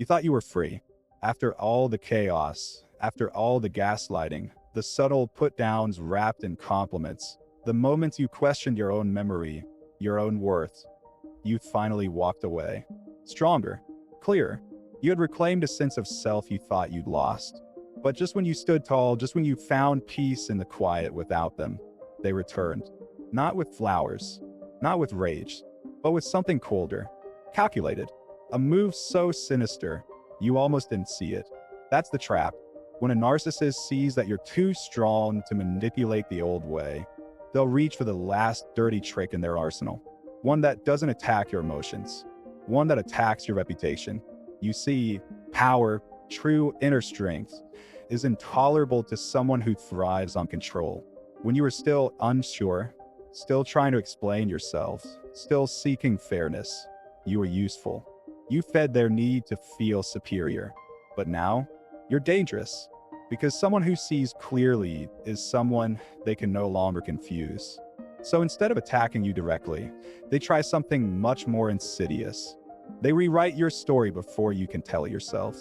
You thought you were free. After all the chaos, after all the gaslighting, the subtle put-downs wrapped in compliments, the moments you questioned your own memory, your own worth, you finally walked away. Stronger, clearer. You had reclaimed a sense of self you thought you'd lost. But just when you stood tall, just when you found peace in the quiet without them, they returned. Not with flowers, not with rage, but with something colder, calculated. A move so sinister, you almost didn't see it. That's the trap. When a narcissist sees that you're too strong to manipulate the old way, they'll reach for the last dirty trick in their arsenal. One that doesn't attack your emotions. One that attacks your reputation. You see, power, true inner strength, is intolerable to someone who thrives on control. When you were still unsure, still trying to explain yourself, still seeking fairness, you were useful. You fed their need to feel superior. But now, you're dangerous. Because someone who sees clearly is someone they can no longer confuse. So instead of attacking you directly, they try something much more insidious. They rewrite your story before you can tell it yourself.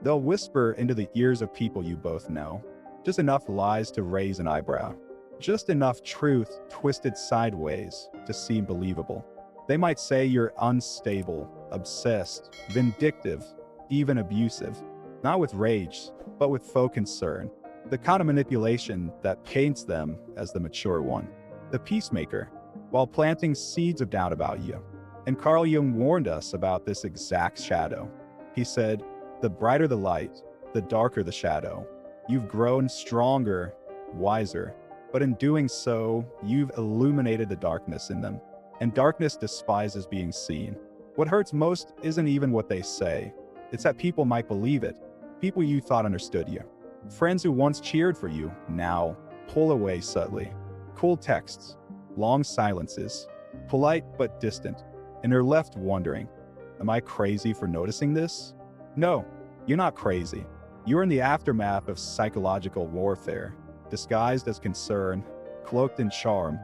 They'll whisper into the ears of people you both know. Just enough lies to raise an eyebrow. Just enough truth twisted sideways to seem believable. They might say you're unstable, obsessed, vindictive, even abusive. Not with rage, but with faux concern. The kind of manipulation that paints them as the mature one. The peacemaker, while planting seeds of doubt about you. And Carl Jung warned us about this exact shadow. He said, the brighter the light, the darker the shadow. You've grown stronger, wiser, but in doing so, you've illuminated the darkness in them. And darkness despises being seen. What hurts most isn't even what they say. It's that people might believe it. People you thought understood you. Friends who once cheered for you, now pull away subtly. Cool texts, long silences, polite but distant, and you're left wondering, am I crazy for noticing this? No, you're not crazy. You're in the aftermath of psychological warfare, disguised as concern, cloaked in charm,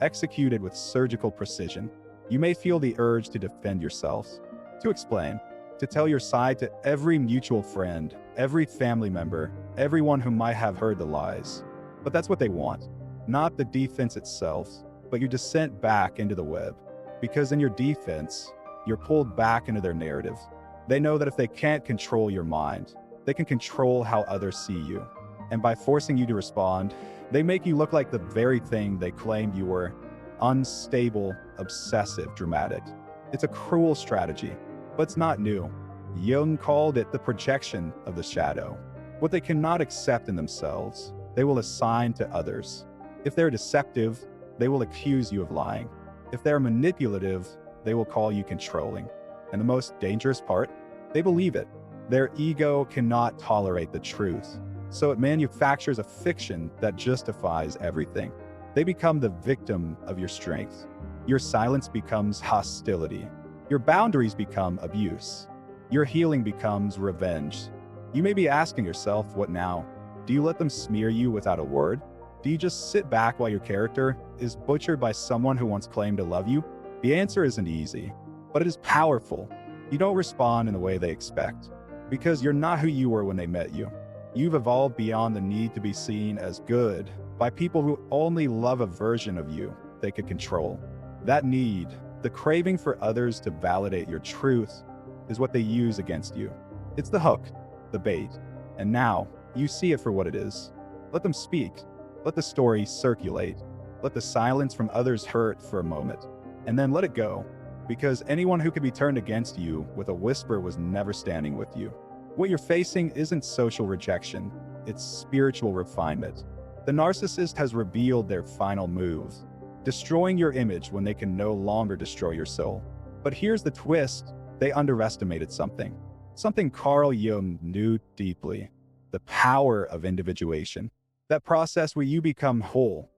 executed with surgical precision. You may feel the urge to defend yourselves, to explain, to tell your side to every mutual friend, every family member, everyone who might have heard the lies. But that's what they want. Not the defense itself, but your descent back into the web. Because in your defense, you're pulled back into their narrative. They know that if they can't control your mind, they can control how others see you. And by forcing you to respond, they make you look like the very thing they claimed you were: unstable, obsessive, dramatic. It's a cruel strategy, but it's not new. Jung called it the projection of the shadow. What they cannot accept in themselves, they will assign to others. If they're deceptive, they will accuse you of lying. If they're manipulative, they will call you controlling. And the most dangerous part, they believe it. Their ego cannot tolerate the truth, so it manufactures a fiction that justifies everything. They become the victim of your strength. Your silence becomes hostility. Your boundaries become abuse. Your healing becomes revenge. You may be asking yourself, what now? Do you let them smear you without a word? Do you just sit back while your character is butchered by someone who once claimed to love you? The answer isn't easy, but it is powerful. You don't respond in the way they expect, because you're not who you were when they met you. You've evolved beyond the need to be seen as good by people who only love a version of you they could control. That need, the craving for others to validate your truth, is what they use against you. It's the hook, the bait. And now, you see it for what it is. Let them speak. Let the story circulate. Let the silence from others hurt for a moment. And then let it go. Because anyone who could be turned against you with a whisper was never standing with you. What you're facing isn't social rejection. It's spiritual refinement. The narcissist has revealed their final move, destroying your image when they can no longer destroy your soul. But here's the twist. They underestimated something. Something Carl Jung knew deeply. The power of individuation. That process where you become whole,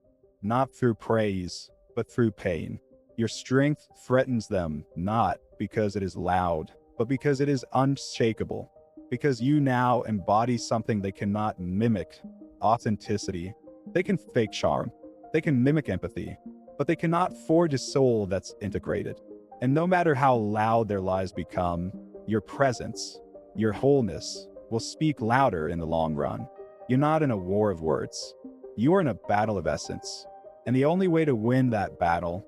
not through praise, but through pain. Your strength threatens them, not because it is loud, but because it is unshakable. Because you now embody something they cannot mimic: authenticity. They can fake charm. They can mimic empathy, but they cannot forge a soul that's integrated. And no matter how loud their lies become, your presence, your wholeness, will speak louder in the long run. You're not in a war of words. You are in a battle of essence. And the only way to win that battle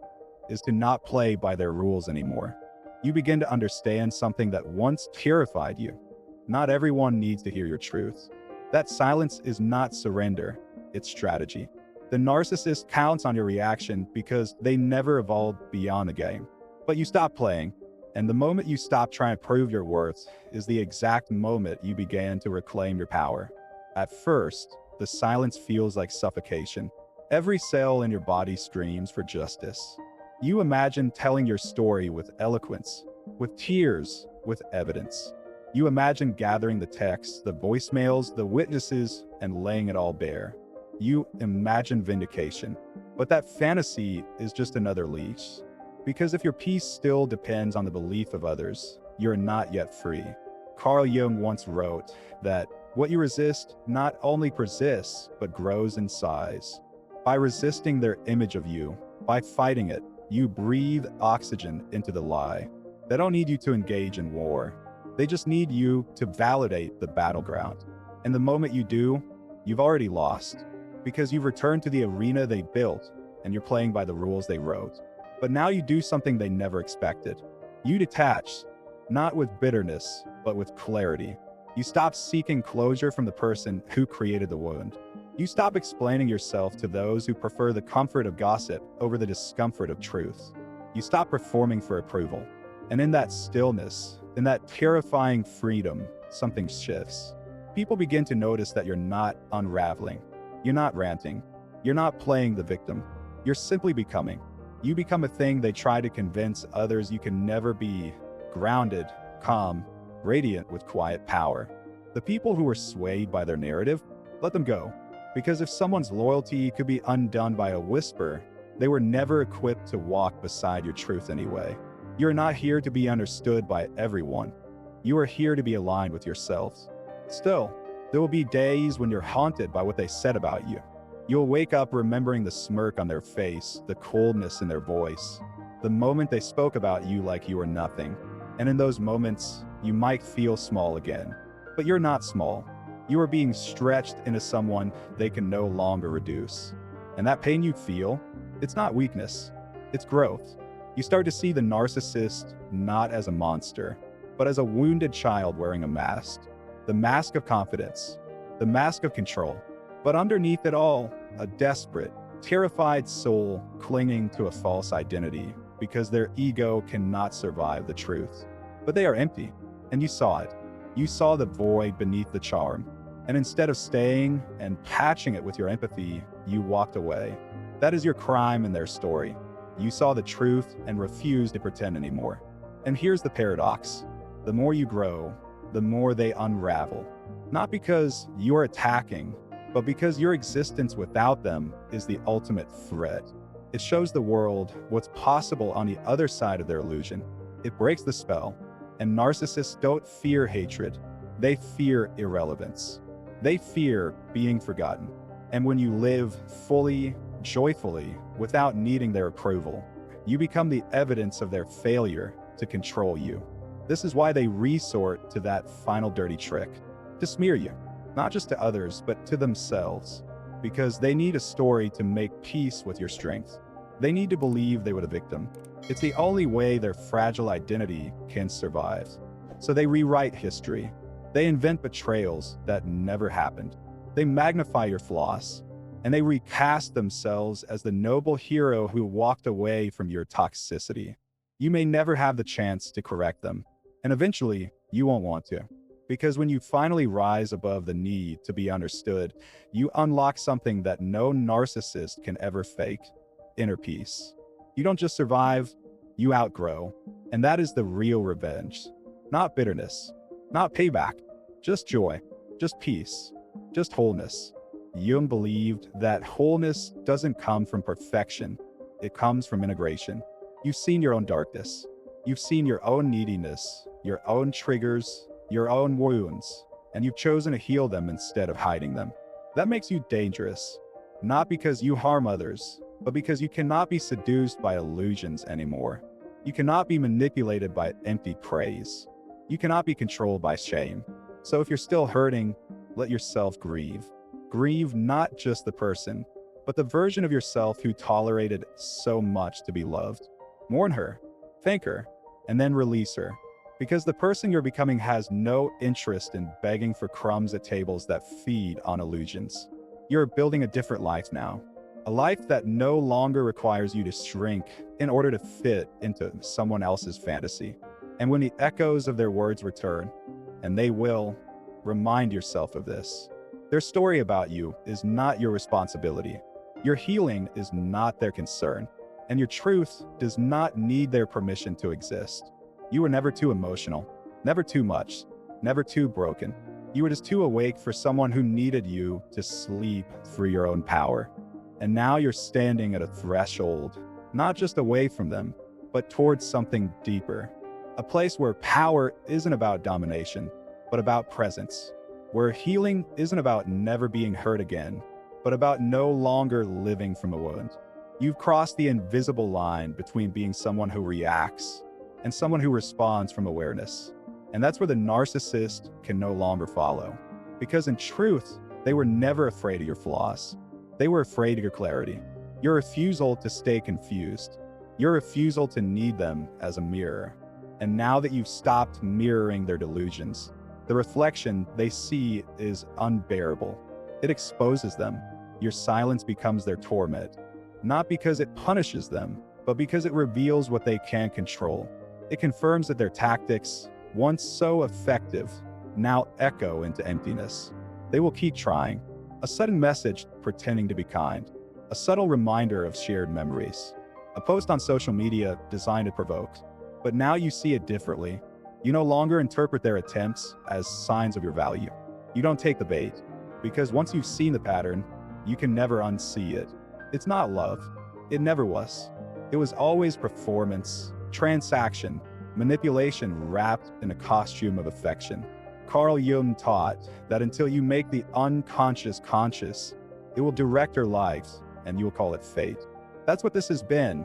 is to not play by their rules anymore. You begin to understand something that once terrified you. Not everyone needs to hear your truth. That silence is not surrender, it's strategy. The narcissist counts on your reaction because they never evolved beyond the game. But you stop playing, and the moment you stop trying to prove your worth is the exact moment you began to reclaim your power. At first, the silence feels like suffocation. Every cell in your body screams for justice. You imagine telling your story with eloquence, with tears, with evidence. You imagine gathering the texts, the voicemails, the witnesses, and laying it all bare. You imagine vindication. But that fantasy is just another leash. Because if your peace still depends on the belief of others, you're not yet free. Carl Jung once wrote that what you resist not only persists, but grows in size. By resisting their image of you, by fighting it, you breathe oxygen into the lie. They don't need you to engage in war. They just need you to validate the battleground. And the moment you do, you've already lost. Because you've returned to the arena they built, and you're playing by the rules they wrote. But now you do something they never expected. You detach, not with bitterness, but with clarity. You stop seeking closure from the person who created the wound. You stop explaining yourself to those who prefer the comfort of gossip over the discomfort of truth. You stop performing for approval. And in that stillness, in that terrifying freedom, something shifts. People begin to notice that you're not unraveling. You're not ranting. You're not playing the victim. You're simply becoming. You become a thing they try to convince others you can never be. Grounded, calm, radiant with quiet power. The people who were swayed by their narrative, let them go. Because if someone's loyalty could be undone by a whisper, they were never equipped to walk beside your truth anyway. You're not here to be understood by everyone. You are here to be aligned with yourselves. Still, there will be days when you're haunted by what they said about you. You'll wake up remembering the smirk on their face, the coldness in their voice, the moment they spoke about you like you were nothing. And in those moments, you might feel small again. But you're not small. You are being stretched into someone they can no longer reduce. And that pain you feel, it's not weakness, it's growth. You start to see the narcissist not as a monster, but as a wounded child wearing a mask. The mask of confidence, the mask of control. But underneath it all, a desperate, terrified soul clinging to a false identity because their ego cannot survive the truth. But they are empty, and you saw it. You saw the void beneath the charm. And instead of staying and patching it with your empathy, you walked away. That is your crime in their story. You saw the truth and refused to pretend anymore. And here's the paradox. The more you grow, the more they unravel. Not because you're attacking, but because your existence without them is the ultimate threat. It shows the world what's possible on the other side of their illusion. It breaks the spell. And narcissists don't fear hatred. They fear irrelevance. They fear being forgotten. And when you live fully, joyfully, without needing their approval, you become the evidence of their failure to control you. This is why they resort to that final dirty trick, to smear you, not just to others, but to themselves, because they need a story to make peace with your strength. They need to believe they were the victim. It's the only way their fragile identity can survive. So they rewrite history. They invent betrayals that never happened. They magnify your flaws, and they recast themselves as the noble hero who walked away from your toxicity. You may never have the chance to correct them, and eventually you won't want to. Because when you finally rise above the need to be understood, you unlock something that no narcissist can ever fake: inner peace. You don't just survive, you outgrow. And that is the real revenge. Not bitterness, not payback, just joy, just peace, just wholeness. Jung believed that wholeness doesn't come from perfection, it comes from integration. You've seen your own darkness. You've seen your own neediness, your own triggers, your own wounds, and you've chosen to heal them instead of hiding them. That makes you dangerous, not because you harm others, but because you cannot be seduced by illusions anymore. You cannot be manipulated by empty praise. You cannot be controlled by shame. So if you're still hurting, let yourself grieve. Grieve not just the person, but the version of yourself who tolerated so much to be loved. Mourn her, thank her, and then release her. Because the person you're becoming has no interest in begging for crumbs at tables that feed on illusions. You're building a different life now. A life that no longer requires you to shrink in order to fit into someone else's fantasy. And when the echoes of their words return, and they will, remind yourself of this. Their story about you is not your responsibility. Your healing is not their concern. And your truth does not need their permission to exist. You were never too emotional, never too much, never too broken. You were just too awake for someone who needed you to sleep through your own power. And now you're standing at a threshold, not just away from them, but towards something deeper. A place where power isn't about domination, but about presence. Where healing isn't about never being hurt again, but about no longer living from a wound. You've crossed the invisible line between being someone who reacts and someone who responds from awareness. And that's where the narcissist can no longer follow. Because in truth, they were never afraid of your flaws. They were afraid of your clarity, your refusal to stay confused, your refusal to need them as a mirror. And now that you've stopped mirroring their delusions, the reflection they see is unbearable. It exposes them. Your silence becomes their torment, not because it punishes them, but because it reveals what they can't control. It confirms that their tactics, once so effective, now echo into emptiness. They will keep trying. A sudden message pretending to be kind. A subtle reminder of shared memories. A post on social media designed to provoke. But now you see it differently. You no longer interpret their attempts as signs of your value. You don't take the bait. Because once you've seen the pattern, you can never unsee it. It's not love. It never was. It was always performance, transaction, manipulation wrapped in a costume of affection. Carl Jung taught that until you make the unconscious conscious, it will direct your lives, and you will call it fate. That's what this has been,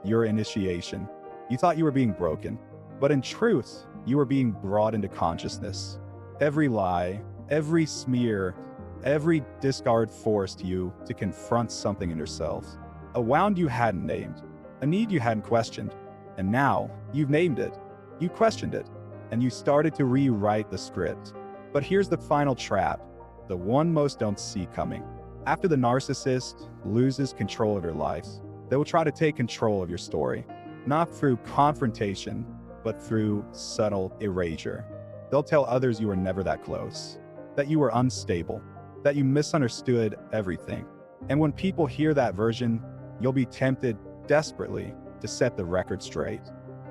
your initiation. You thought you were being broken, but in truth, you were being brought into consciousness. Every lie, every smear, every discard forced you to confront something in yourself. A wound you hadn't named, a need you hadn't questioned. And now, you've named it, you questioned it, and you started to rewrite the script. But here's the final trap, the one most don't see coming. After the narcissist loses control of your life, they will try to take control of your story, not through confrontation, but through subtle erasure. They'll tell others you were never that close, that you were unstable, that you misunderstood everything. And when people hear that version, you'll be tempted desperately to set the record straight.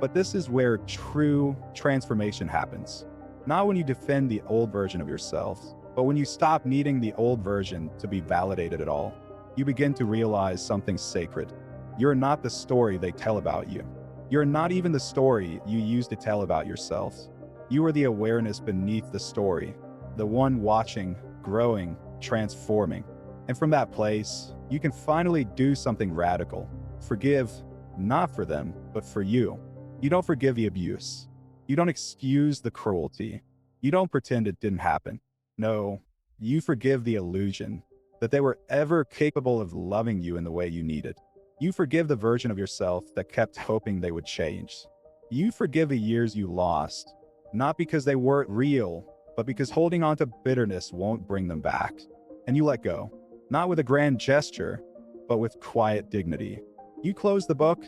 But this is where true transformation happens. Not when you defend the old version of yourself, but when you stop needing the old version to be validated at all. You begin to realize something sacred. You're not the story they tell about you. You're not even the story you used to tell about yourself. You are the awareness beneath the story, the one watching, growing, transforming. And from that place, you can finally do something radical. Forgive, not for them, but for you. You don't forgive the abuse. You don't excuse the cruelty. You don't pretend it didn't happen. No, you forgive the illusion that they were ever capable of loving you in the way you needed. You forgive the version of yourself that kept hoping they would change. You forgive the years you lost, not because they weren't real, but because holding on to bitterness won't bring them back. And you let go, not with a grand gesture, but with quiet dignity. You close the book,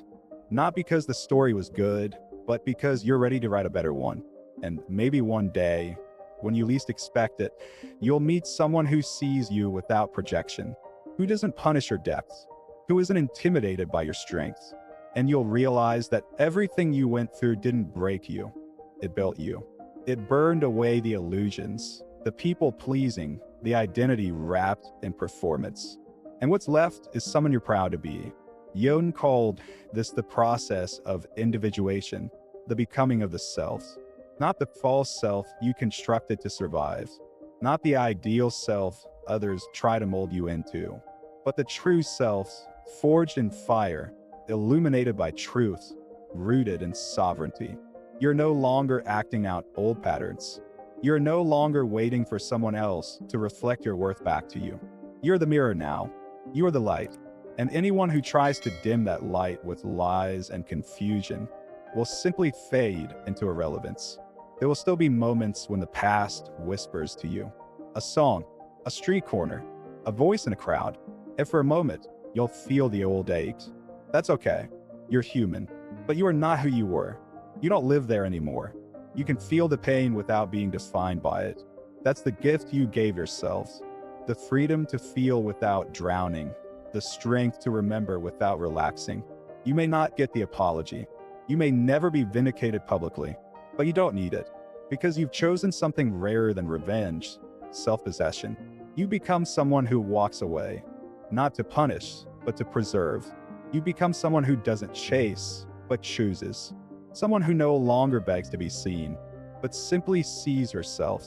not because the story was good, but because you're ready to write a better one. And maybe one day, when you least expect it, you'll meet someone who sees you without projection, who doesn't punish your depths, who isn't intimidated by your strengths. And you'll realize that everything you went through didn't break you, it built you. It burned away the illusions, the people-pleasing, the identity wrapped in performance. And what's left is someone you're proud to be. Jung called this the process of individuation, the becoming of the self. Not the false self you constructed to survive, not the ideal self others try to mold you into, but the true self, forged in fire, illuminated by truth, rooted in sovereignty. You're no longer acting out old patterns. You're no longer waiting for someone else to reflect your worth back to you. You're the mirror now. You are the light. And anyone who tries to dim that light with lies and confusion will simply fade into irrelevance. There will still be moments when the past whispers to you. A song, a street corner, a voice in a crowd. And for a moment, you'll feel the old aches. That's okay. You're human. But you are not who you were. You don't live there anymore. You can feel the pain without being defined by it. That's the gift you gave yourselves. The freedom to feel without drowning. The strength to remember without relaxing. You may not get the apology. You may never be vindicated publicly, but you don't need it. Because you've chosen something rarer than revenge, self-possession. You become someone who walks away, not to punish, but to preserve. You become someone who doesn't chase, but chooses. Someone who no longer begs to be seen, but simply sees yourself.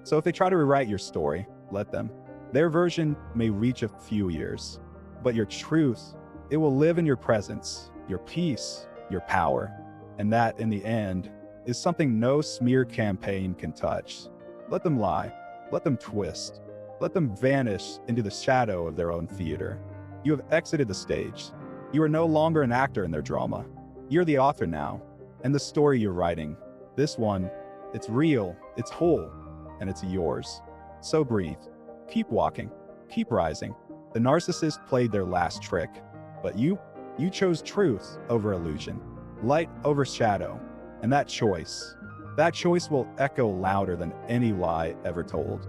So if they try to rewrite your story, let them. Their version may reach a few years, but your truth, it will live in your presence, your peace, your power. And that, in the end, is something no smear campaign can touch. Let them lie. Let them twist. Let them vanish into the shadow of their own theater. You have exited the stage. You are no longer an actor in their drama. You're the author now. And the story you're writing, this one, it's real, it's whole, and it's yours. So breathe. Keep walking. Keep rising. The narcissist played their last trick. But you chose truth over illusion. Light over shadow. And that choice will echo louder than any lie ever told.